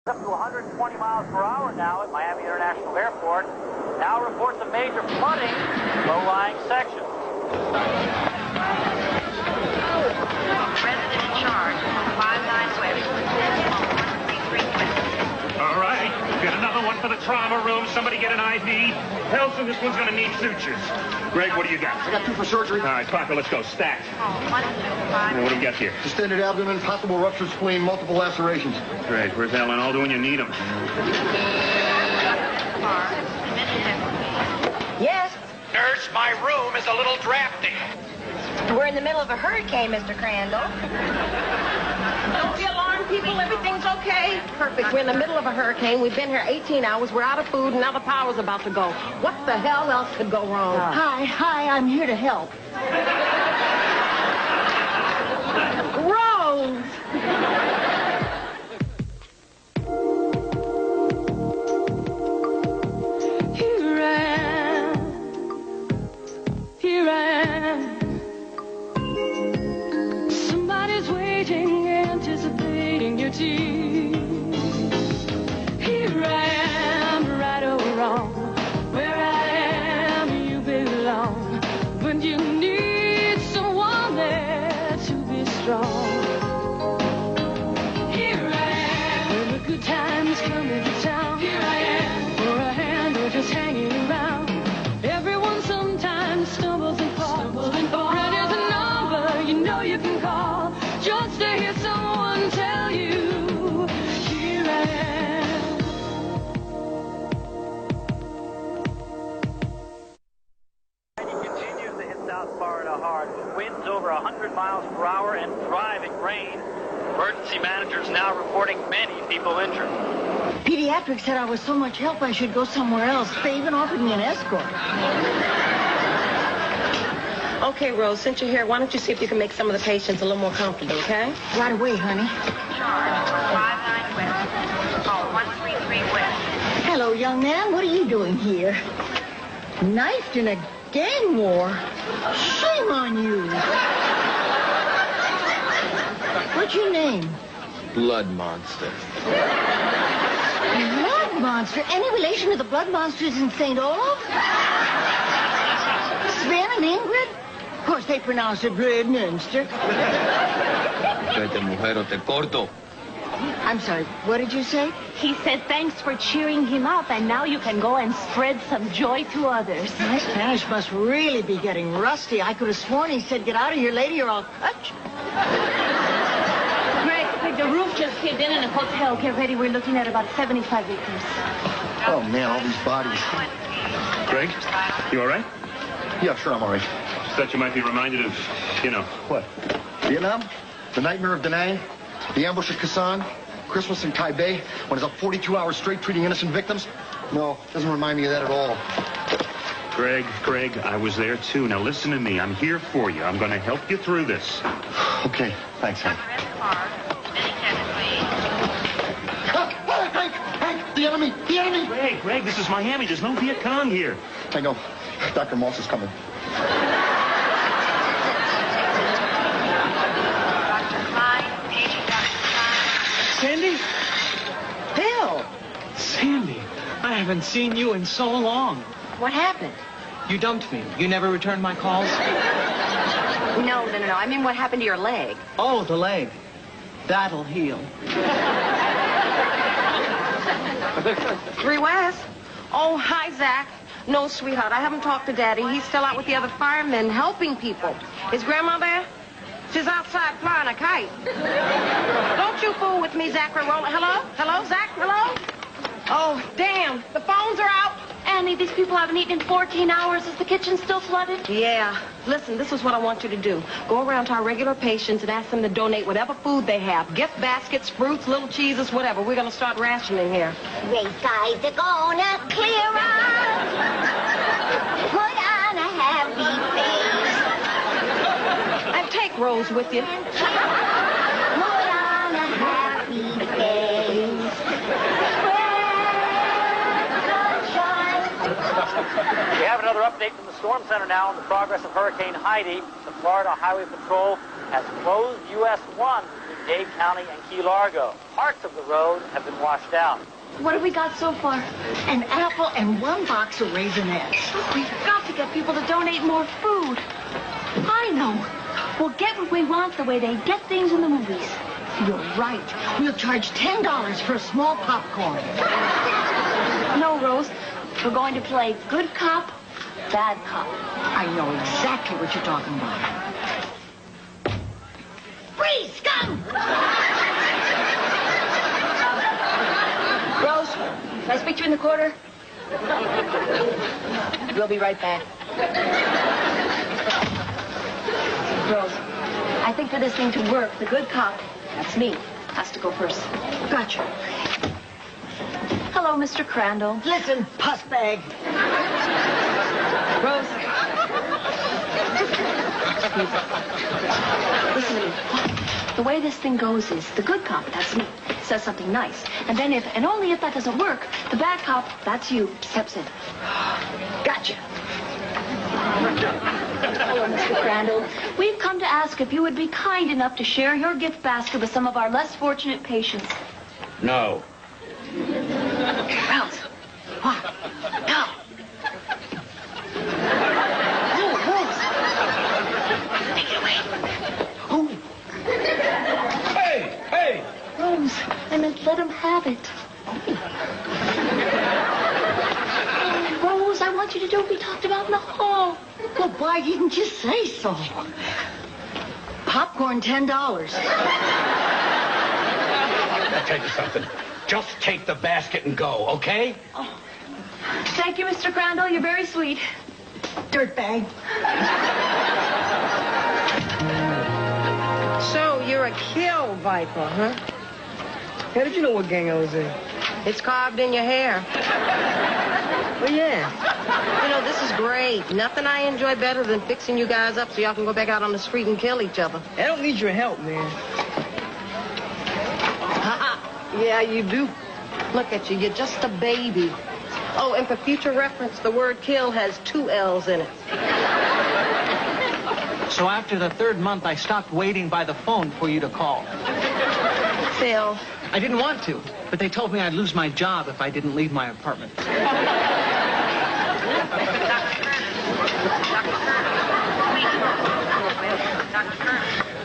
Up to 120 miles per hour now at Miami International Airport. Now reports of major flooding in low-lying sections. Resident in charge, 59 West, 133 West. All right, got another one for the trauma room. Somebody get an IV. Nelson, this one's gonna need sutures. Greg, what do you got? I got 2 for surgery. All right, Parker, let's go. Stacked. Oh, 125. What do we got here? Distended abdomen, possible ruptured spleen, multiple lacerations. Great. Where's Ellen Aldo when you need him? Yes, Nurse, my room is a little drafty. we're in the middle of a hurricane, Mr. Crandall. Don't be alarmed, people. Everything's okay. Perfect. We're in the middle of a hurricane. We've been here 18 hours. We're out of food, and now the power's about to go. What the hell else could go wrong? Hi, I'm here to help. Rose! Here I am. Somebody's waiting, anticipating your tears. Here I am, right or wrong. Where I am, you belong. When you need someone there to be strong. Here I am. When the good times come into town. Here I am. For a hand or just hanging around. Everyone sometimes stumbles and falls. Red is a number you know you can call. Just to hear someone tell you, here I am. And he continues to hit South Florida hard. Winds over 100 miles per hour and driving rain. Emergency managers now reporting many people injured. Pediatrics said I was so much help I should go somewhere else. They even offered me an escort. Okay, Rose, since you're here, why don't you see if you can make some of the patients a little more comfortable, okay? Right away, honey. Charge, 59 West. Oh, 133 West. Hello, young man. What are you doing here? Knifed in a gang war? Shame on you. What's your name? Blood monster. Blood monster? Any relation to the blood monsters in St. Olaf? Sven and Ingrid? Of course, they pronounce it Redminster. Vete, mujer, o te corto. I'm sorry, what did you say? He said thanks for cheering him up, and now you can go and spread some joy to others. My Spanish must really be getting rusty. I could have sworn he said, get out of here, lady, or I'll cut you. Greg, the roof just caved in a hotel. Get ready, we're looking at about 75 acres. Oh, man, all these bodies. Greg, you all right? Yeah, sure, I'm all right. Thought you might be reminded of, What? Vietnam? The nightmare of Da Nang? The ambush at Khasan? Christmas in Taipei? When it's up 42 hours straight treating innocent victims? No, doesn't remind me of that at all. Greg, I was there too. Now listen to me. I'm here for you. I'm going to help you through this. Okay, thanks, Hank. Hank, the enemy! Greg, this is Miami. There's no Viet Cong here. I know. Dr. Moss is coming. Sandy? Bill! Sandy, I haven't seen you in so long. What happened? You dumped me. You never returned my calls? No. I mean, what happened to your leg? Oh, the leg. That'll heal. 3 West. Oh, hi, Zach. No, sweetheart, I haven't talked to Daddy. He's still out with the other firemen helping people. Is Grandma there? She's outside flying a kite. Don't you fool with me, Zach. Hello, Zach? Hello? Oh, damn. The phones are out. Annie, these people haven't eaten in 14 hours. Is the kitchen still flooded? Yeah. Listen, this is what I want you to do. Go around to our regular patients and ask them to donate whatever food they have. Gift baskets, fruits, little cheeses, whatever. We're going to start rationing here. Gray skies are gonna clear up. Put on a happy face. And take Rose with you. Put on a happy face. We have another Another update from the Storm Center now on the progress of Hurricane Heidi. The Florida Highway Patrol has closed US 1 in Dade County and Key Largo. Parts of the road have been washed out. What have we got so far? An apple and 1 box of Raisinets. We've got to get people to donate more food. I know. We'll get what we want the way they get things in the movies. You're right. We'll charge $10 for a small popcorn. No, Rose. We're going to play good cop, bad cop. I know exactly what you're talking about. Freeze, scum! Rose, can I speak to you in the quarter? We'll be right back. Rose, I think for this thing to work, the good cop, that's me, has to go first. Gotcha. Hello, Mr. Crandall. Listen, pussbag. Rose. Listen to me. The way this thing goes is the good cop, that's me, says something nice. And then if, and only if that doesn't work, the bad cop, that's you, steps in. Gotcha. Hello, Mr. Crandall. We've come to ask if you would be kind enough to share your gift basket with some of our less fortunate patients. No. Rose. What? No. No, Rose. Take it away. Oh. Hey! Rose, I meant let him have it. Oh, Rose, I want you to do what we talked about in the hall. Well, why didn't you say so? Popcorn, $10. I'll tell you something. Just take the basket and go, okay? Oh. Thank you, Mr. Crandall. You're very sweet. Dirtbag. So, you're a kill viper, huh? How did you know what gang I was in? It's carved in your hair. Oh, yeah. You know, this is great. Nothing I enjoy better than fixing you guys up so y'all can go back out on the street and kill each other. I don't need your help, man. Yeah, you do. Look at you. You're just a baby. Oh, and for future reference, the word kill has 2 L's in it. So after the 3rd month, I stopped waiting by the phone for you to call. Phil. I didn't want to, but they told me I'd lose my job if I didn't leave my apartment.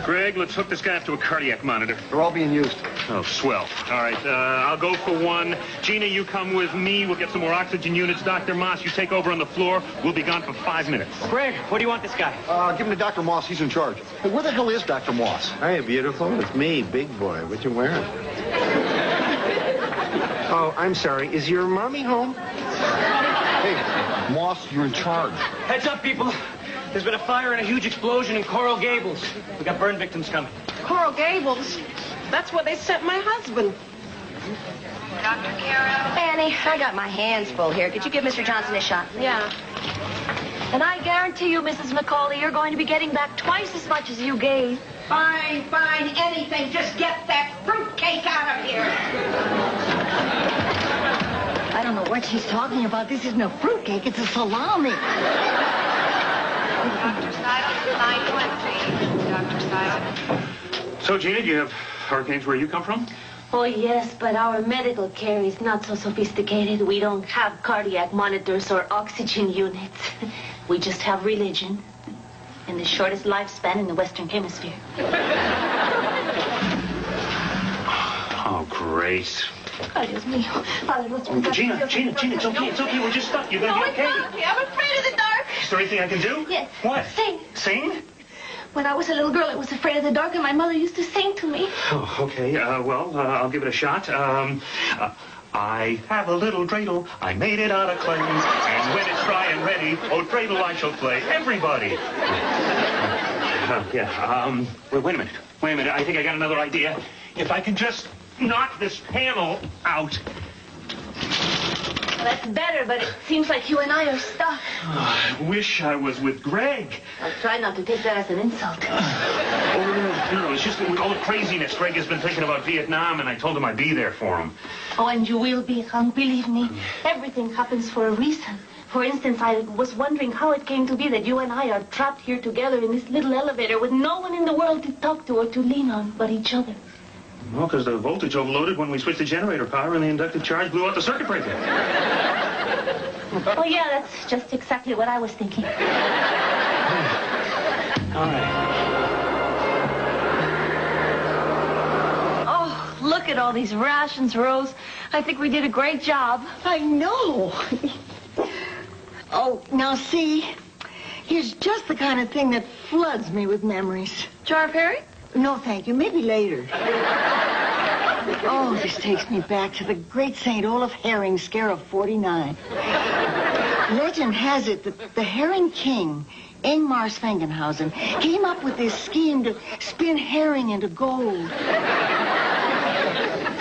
Greg, let's hook this guy up to a cardiac monitor. They're all being used. Oh, swell. All right, I'll go for one. Gina, you come with me. We'll get some more oxygen units. Dr. Moss, you take over on the floor. We'll be gone for 5 minutes. Greg, what do you want this guy? Give him to Dr. Moss. He's in charge. Hey, where the hell is Dr. Moss? Hey, beautiful. It's me, big boy. What you wearing? Oh, I'm sorry. Is your mommy home? Hey, Moss, you're in charge. Heads up, people. There's been a fire and a huge explosion in Coral Gables. We got burn victims coming. Coral Gables? That's where they sent my husband. Dr. Carroll? Annie, I got my hands full here. Could you give Mr. Johnson a shot? Yeah. And I guarantee you, Mrs. McCauley, you're going to be getting back twice as much as you gave. Fine, anything. Just get that fruitcake out of here. I don't know what she's talking about. This isn't a fruitcake. It's a salami. Dr. Seidel, 913. Dr. Seidel. So, Gina, do you have hurricanes where you come from? Oh, yes, but our medical care is not so sophisticated. We don't have cardiac monitors or oxygen units. We just have religion and the shortest lifespan in the Western Hemisphere. Oh, great. Ay, Dios mío. Padre nuestro. Gina, it's okay. We're just stuck. You're going to be okay. No, it's not. I'm afraid of the dark. Is there anything I can do? Yes. What? Sing. Sing? When I was a little girl, I was afraid of the dark, and my mother used to sing to me. Oh, okay. I'll give it a shot. I have a little dreidel. I made it out of clay. And when it's dry and ready, oh, dreidel I shall play. Everybody. Wait a minute. I think I got another idea. If I can just knock this panel out. Well, that's better, but it seems like you and I are stuck. I wish I was with Greg. I'll try not to take that as an insult. No, it's just with all the craziness. Greg has been thinking about Vietnam, and I told him I'd be there for him. Oh, and you will be, hon. Believe me. Everything happens for a reason. For instance, I was wondering how it came to be that you and I are trapped here together in this little elevator with no one in the world to talk to or to lean on but each other. Well, because the voltage overloaded when we switched to generator power and the inductive charge blew out the circuit breaker. Oh, yeah, that's just exactly what I was thinking. All right. Oh, look at all these rations, Rose. I think we did a great job. I know. Oh, now see, here's just the kind of thing that floods me with memories. Jar of herring? No, thank you. Maybe later. Oh, this takes me back to the great St. Olaf herring scare of '49. Legend has it that the herring king, Ingmar Svengenhausen, came up with this scheme to spin herring into gold.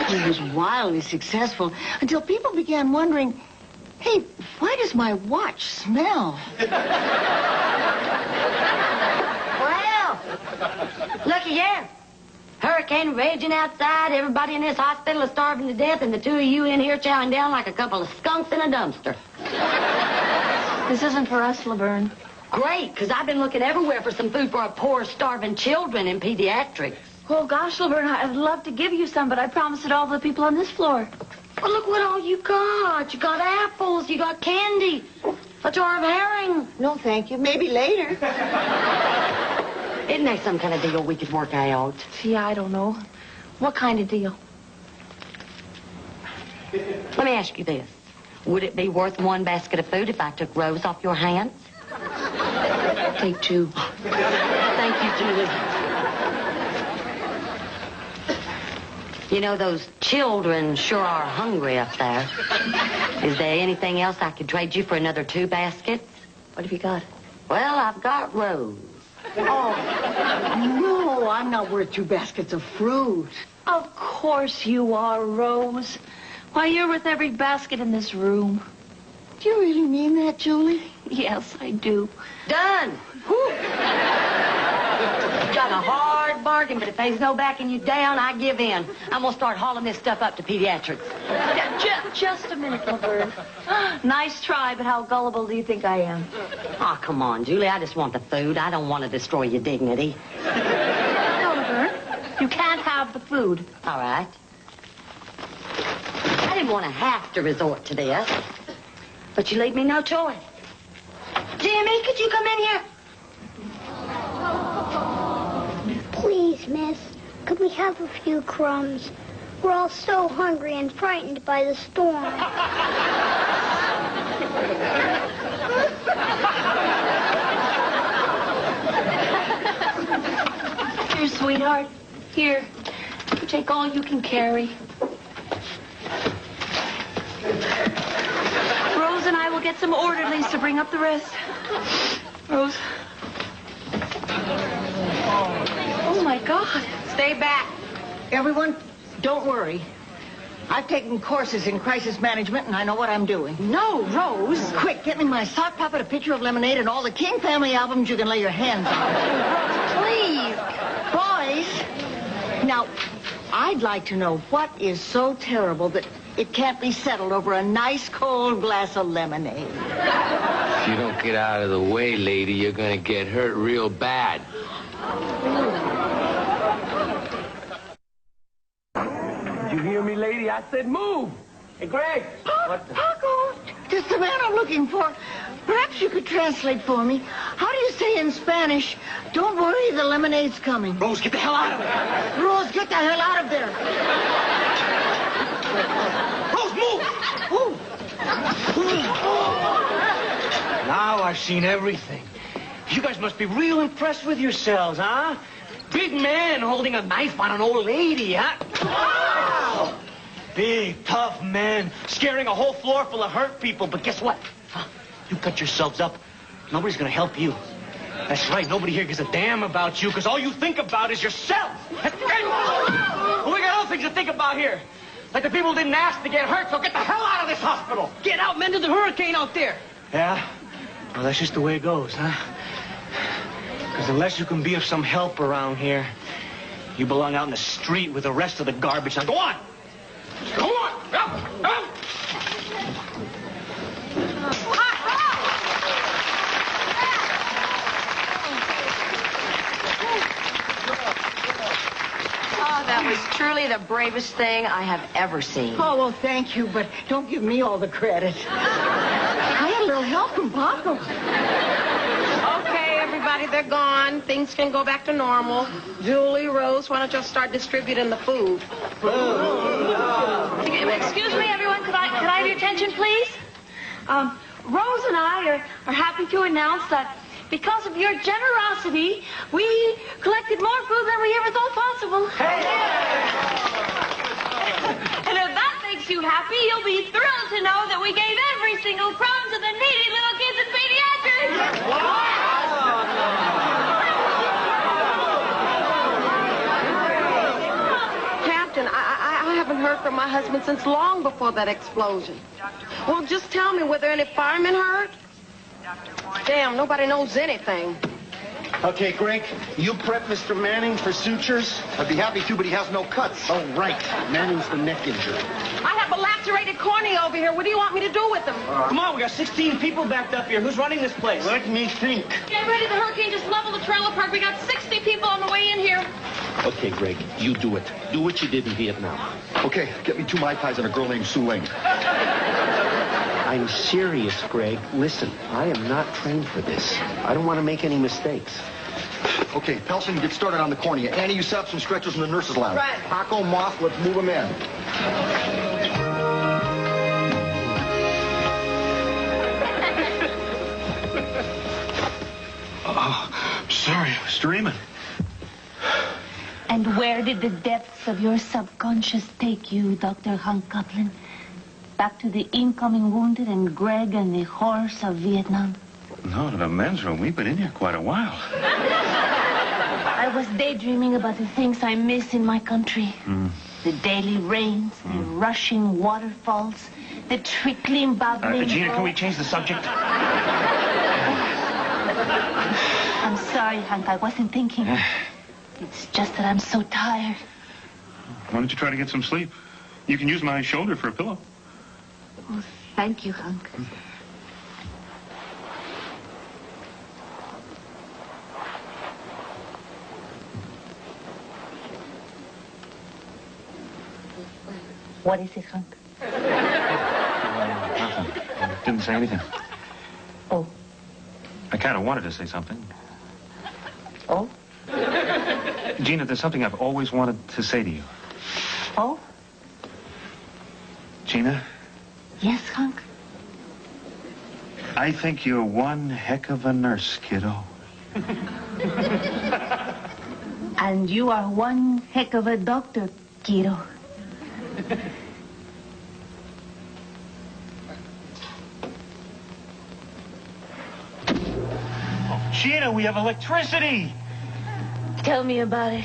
He was wildly successful until people began wondering, hey, why does my watch smell? Well, looky here. Hurricane raging outside. Everybody in this hospital is starving to death, and the two of you in here chowing down like a couple of skunks in a dumpster. This isn't for us, Laverne. Great, because I've been looking everywhere for some food for our poor, starving children in pediatrics. Oh, gosh, Laverne, I'd love to give you some, but I promised it all to the people on this floor. Well, look what all you got. You got apples. You got candy. A jar of herring. No, thank you. Maybe later. Isn't there some kind of deal we could work out? Gee, I don't know. What kind of deal? Let me ask you this. Would it be worth one basket of food if I took Rose off your hands? Take two. Thank you, Julie. You know, those children sure are hungry up there. Is there anything else I could trade you for another 2 baskets? What have you got? Well, I've got Rose. Oh, no, I'm not worth 2 baskets of fruit. Of course you are, Rose. Why, you're worth every basket in this room. Do you really mean that, Julie? Yes, I do. Done. Whew. Got a hard bargain, but if there's no backing you down, I give in. I'm going to start hauling this stuff up to pediatrics. Just a minute, Laverne. Nice try, but how gullible do you think I am? Oh, come on, Julie. I just want the food. I don't want to destroy your dignity. No, Laverne. You can't have the food. All right. I didn't want to have to resort to this, but you leave me no choice. Jimmy, could you come in here? Please, miss, could we have a few crumbs? We're all so hungry and frightened by the storm. Here, sweetheart. Here. You take all you can carry. Rose and I will get some orderlies to bring up the rest. Rose. Oh, my God. Stay back. Everyone, don't worry. I've taken courses in crisis management, and I know what I'm doing. No, Rose. Quick, get me my sock puppet, a picture of lemonade, and all the King family albums you can lay your hands on. Please. Boys, now, I'd like to know what is so terrible that it can't be settled over a nice cold glass of lemonade. If you don't get out of the way, lady, you're gonna get hurt real bad. Did you hear me, lady? I said move. Hey, Greg. Paco, just the man I'm looking for. Perhaps you could translate for me. How do you say in Spanish, don't worry, the lemonade's coming? Rose, get the hell out of there. Rose, get the hell out of there. Rose, move. Now I've seen everything. You guys must be real impressed with yourselves, huh? Big man holding a knife on an old lady, huh? Wow! Big, tough men scaring a whole floor full of hurt people. But guess what? You cut yourselves up, nobody's gonna help you. That's right, nobody here gives a damn about you, because all you think about is yourself. That's right. Well, we got other things to think about here. Like the people who didn't ask to get hurt, so get the hell out of this hospital. Get out, men, to the hurricane out there. Yeah? Well, that's just the way it goes, huh? Because unless you can be of some help around here, you belong out in the street with the rest of the garbage. Now, go on! Go on! Up! Up! the bravest thing I have ever seen. Oh, well, thank you, but don't give me all the credit. I had a little help from Paco. Okay, everybody, they're gone. Things can go back to normal. Julie, Rose, why don't you start distributing the food? Excuse me, everyone. Could I have your attention, please? Rose and I are happy to announce that because of your generosity, we collected more food than we ever thought possible. And if that makes you happy, you'll be thrilled to know that we gave every single crumb to the needy little kids in pediatrics. Captain, I haven't heard from my husband since long before that explosion. Well, just tell me, were there any firemen hurt? Damn, nobody knows anything. Okay, Greg, you prep Mr. Manning for sutures? I'd be happy to, but he has no cuts. Oh, right. Manning's the neck injury. I have a lacerated cornea over here. What do you want me to do with them? Come on, we got 16 people backed up here. Who's running this place? Let me think. Get ready, the hurricane just leveled the trailer park. We got 60 people on the way in here. Okay, Greg, you do it. Do what you did in Vietnam. Okay, get me 2 Mai Tais and a girl named Su Ling. I'm serious, Greg. Listen, I am not trained for this. I don't want to make any mistakes. Okay, Pelson, get started on the cornea. Annie, you set up some stretchers in the nurse's lounge. Right. Paco, Moth, let's move them in. Oh, sorry, I was dreaming. And where did the depths of your subconscious take you, Dr. Hank Kaplan? Back to the incoming wounded and Greg and the horrors of Vietnam? No, to the men's room. We've been in here quite a while. I was daydreaming about the things I miss in my country. The daily rains, the rushing waterfalls, the trickling, bubbling... Gina, can we change the subject? I'm sorry, Hank. I wasn't thinking. It's just that I'm so tired. Why don't you try to get some sleep? You can use my shoulder for a pillow. Oh, thank you, Hank. What is it, Hank? Nothing. I didn't say anything. Oh. I kind of wanted to say something. Oh? Gina, there's something I've always wanted to say to you. Oh? Gina? Yes, Hank? I think you're one heck of a nurse, kiddo. And you are one heck of a doctor, kiddo. Oh, Gina, we have electricity. Tell me about it.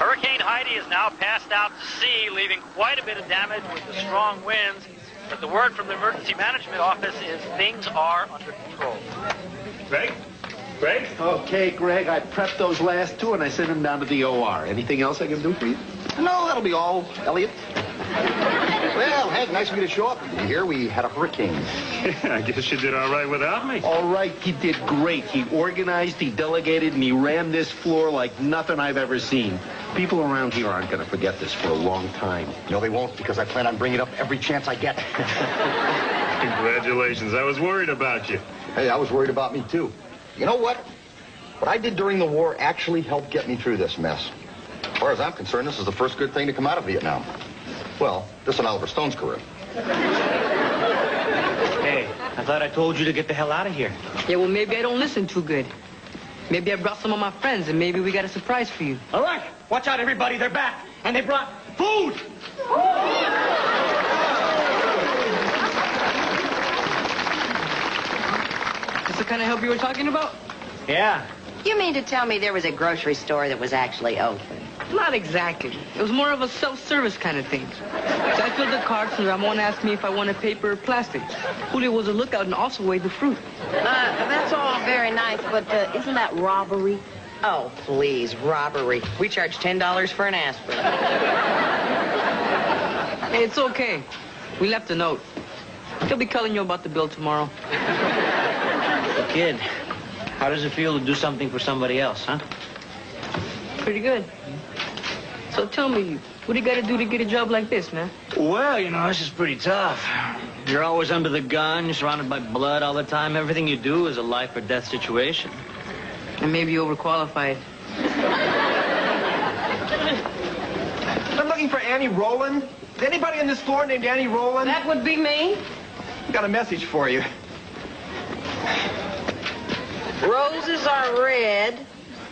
Hurricane Heidi is now passed out to sea, leaving quite a bit of damage with the strong winds. But the word from the emergency management office is things are under control. Greg? Greg? Okay, Greg, I prepped those last 2 and I sent them down to the OR. Anything else I can do for you? No, that'll be all, Elliot. Well, Hank, nice of you to show up. Did you hear we had a hurricane? Yeah, I guess you did all right without me. All right, he did great. He organized, he delegated, and he ran this floor like nothing I've ever seen. People around here aren't going to forget this for a long time. No, they won't, because I plan on bringing it up every chance I get. Congratulations. I was worried about you. Hey, I was worried about me, too. You know what? What I did during the war actually helped get me through this mess. As far as I'm concerned, this is the first good thing to come out of Vietnam. Well, this and Oliver Stone's career. Hey, I thought I told you to get the hell out of here. Yeah, well, maybe I don't listen too good. Maybe I brought some of my friends, and maybe we got a surprise for you. All right, watch out, everybody. They're back, and they brought food. Is the kind of help you were talking about? Yeah. You mean to tell me there was a grocery store that was actually open? Not exactly. It was more of a self-service kind of thing. So I filled the carts, and Ramon asked me if I wanted paper or plastic. Julio was a lookout and also weighed the fruit. That's all very nice, but isn't that robbery? Oh, please, robbery. We charge $10 for an aspirin. Hey, it's okay. We left a note. He'll be calling you about the bill tomorrow. Kid, how does it feel to do something for somebody else, huh? Pretty good. So tell me, what do you got to do to get a job like this, man? Well, you know, this is pretty tough. You're always under the gun, you're surrounded by blood all the time. Everything you do is a life or death situation. And maybe you're overqualified. I'm looking for Annie Rowland. Is anybody in this store named Annie Rowland? That would be me. Got a message for you. Roses are red,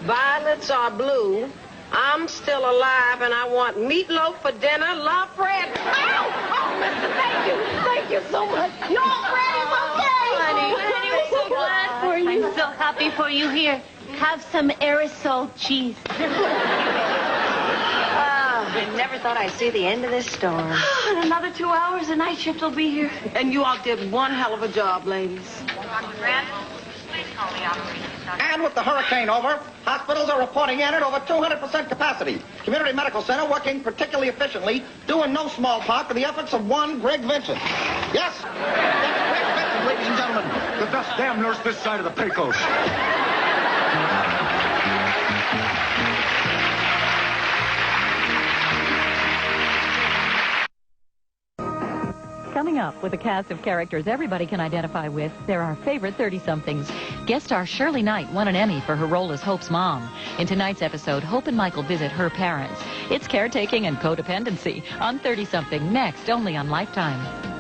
violets are blue. I'm still alive, and I want meatloaf for dinner. Love, Fred. Oh, mister, thank you. Thank you so much. Your Fred is okay. Honey, we're so glad for you. I'm so happy for you. Here, have some aerosol cheese. I never thought I'd see the end of this storm. In another 2 hours, the night shift will be here. And you all did one hell of a job, ladies. And with the hurricane over, hospitals are reporting in at over 200% capacity. Community Medical Center working particularly efficiently, due in no small part to the efforts of one Greg Vincent. Yes, that's Greg Vincent, ladies and gentlemen. The best damn nurse this side of the Pecos. Coming up with a cast of characters everybody can identify with, they're our favorite 30-somethings. Guest star Shirley Knight won an Emmy for her role as Hope's mom. In tonight's episode, Hope and Michael visit her parents. It's caretaking and codependency on 30-something, next only on Lifetime.